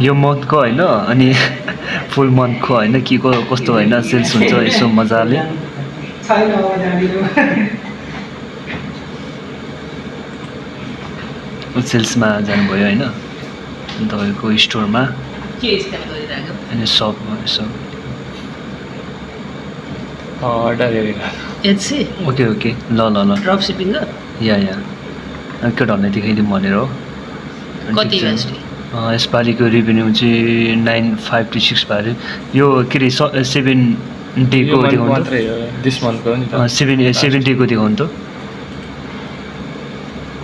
यो मन्थको होइन अनि फुल मन्थको होइन के को कस्तो होइन सेल्स हुन्छ यसो मजाले सेल्समा जानुभयो होइन तपाईँको स्टोरमा अनि सपमा यसो ओके ओके ल ल ल ड्रप शिपिङ या के ढल्ने देखाइदिउँ भनेर हो कति यसपालिको रेभेन्यू चाहिँ 956 पाऱ्यो यो के अरे 7 डेको देखाउनु दिस मन्थको नि 7 डेको देखाउनु त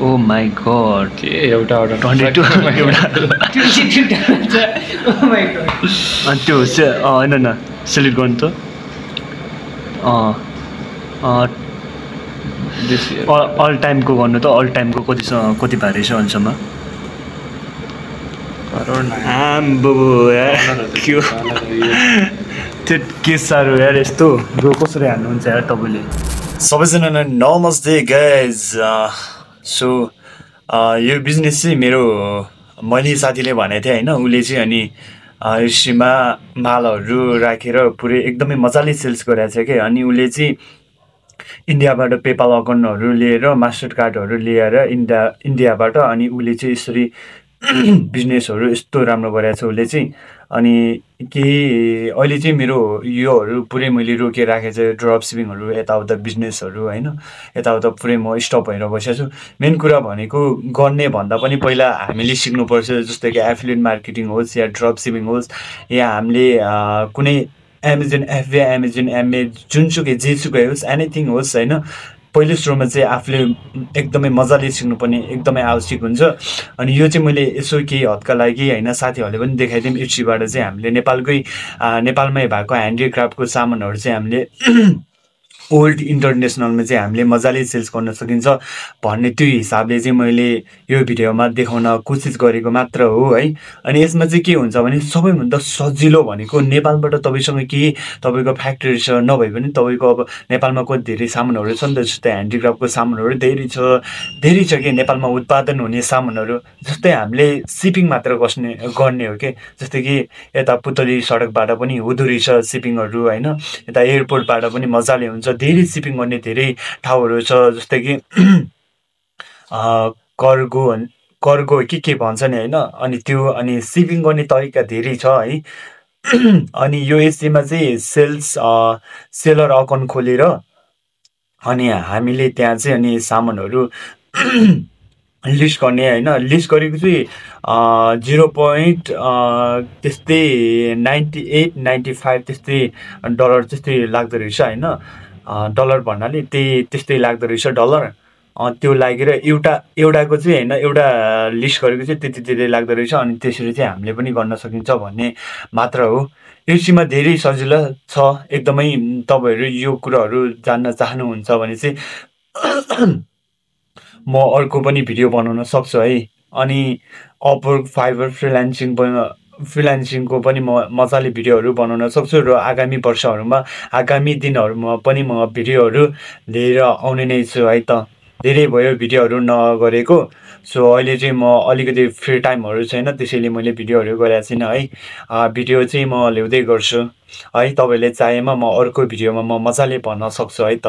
ओ माई गड के एउटा अर्डर 22 एउटा त्यो होइन न सेलेक्ट गर्नु त अल टाइमको गर्नु त अल टाइमको कति पारेछ अहिलेसम्म त्यो के साह्रो यार यस्तो ब्रो कसरी हाल्नुहुन्छ यार तपाईँले सबैजनालाई नमस्ते गाइज सो यो बिजनेस चाहिँ मेरो मैले साथीले भनेको थिएँ होइन उसले चाहिँ अनि यसमा मालहरू राखेर पुरै एकदमै मजाले सेल्स गरिरहेको छ क्या अनि उसले चाहिँ इन्डियाबाट पेपाल अकाउन्टहरू लिएर मास्टर कार्डहरू लिएर इन्डियाबाट अनि उसले चाहिँ यसरी बिजनेसहरू यस्तो राम्रो गरेको छ उसले चाहिँ अनि अहिले चाहिँ मेरो योहरू पुरै मैले रोकेर राखेको छ ड्रप सिपिङहरू यताउता बिजनेसहरू होइन यताउता पुरै म स्टप भएर बसेको छु मेन कुरा भनेको गर्ने भन्दा पनि पहिला हामीले सिक्नुपर्छ जस्तै कि एफिलिएट मार्केटिङ होस् या ड्रप सिपिङ होस् या हामीले कुनै एमाजोन एफबी एमाजोन एमए जुनसुकै जेसुकै होस् एनिथिङ होस् होइन पहिलो सुरुमा चाहिँ आफूले एकदमै मजाले सिक्नुपर्ने एकदमै आवश्यक हुन्छ अनि यो चाहिँ मैले यसो केही हदका लागि होइन साथीहरूले पनि देखाइदिउँ एफसीबाट चाहिँ हामीले नेपालमै भएको ह्यान्डिक्राफ्टको सामानहरू चाहिँ हामीले ओल्ड इन्टरनेसनलमा चाहिँ हामीले मजाले सेल्स गर्न सकिन्छ भन्ने त्यो हिसाबले चाहिँ मैले यो भिडियोमा देखाउन कोसिस गरेको मात्र हो है अनि यसमा चाहिँ के हुन्छ भने सबैभन्दा सजिलो भनेको नेपालबाट तपाईँसँग केही तपाईँको फ्याक्ट्री छ नभए पनि तपाईँको अब नेपालमा कति धेरै सामानहरू छ नि त जस्तै ह्यान्डिक्राफ्टको सामानहरू धेरै छ कि नेपालमा उत्पादन हुने सामानहरू जस्तै हामीले सिपिङ मात्र गर्ने हो कि जस्तै कि यता पुतली सडकबाट पनि हुँदो रहेछ सिपिङहरू होइन यता एयरपोर्टबाट पनि मजाले हुन्छ धेरै सिपिङ गर्ने धेरै ठाउँहरू छ जस्तै कि कर्गो के भन्छ नि होइन अनि त्यो अनि सिपिङ गर्ने तरिका धेरै छ है अनि यो एससीमा चाहिँ सेलर अकाउन्ट खोलेर अनि हामीले त्यहाँ चाहिँ अनि सामानहरू लिस्ट गर्ने होइन लिस्ट गरेको चाहिँ 0. त्यस्तै 98-95 त्यस्तै डलर त्यस्तै लाग्दो रहेछ होइन डलर भन्नाले त्यस्तै लाग्दो रहेछ डलर त्यो लागेर एउटाको चाहिँ होइन एउटा लिस्ट गरेको चाहिँ त्यति लाग्दो रहेछ अनि त्यसरी चाहिँ हामीले पनि गर्न सकिन्छ भन्ने मात्र हो एफसीमा धेरै सजिलो छ एकदमै तपाईँहरू यो कुराहरू जान्न चाहनुहुन्छ भने चाहिँ म अर्को पनि भिडियो बनाउन सक्छु है अनि अपवर्क फाइबर फ्रिलान्सिङको पनि म मजाले भिडियोहरू बनाउन सक्छु र आगामी वर्षहरूमा आगामी दिनहरूमा पनि म भिडियोहरू लिएर आउने नै छु है त धेरै भयो भिडियोहरू नगरेको सो अहिले चाहिँ म अलिकति फ्री टाइमहरू छैन त्यसैले मैले भिडियोहरू गरेको छैन है भिडियो चाहिँ म ल्याउँदै गर्छु है तपाईँले चाहेमा म अर्को भिडियोमा म मजाले भन्न सक्छु है त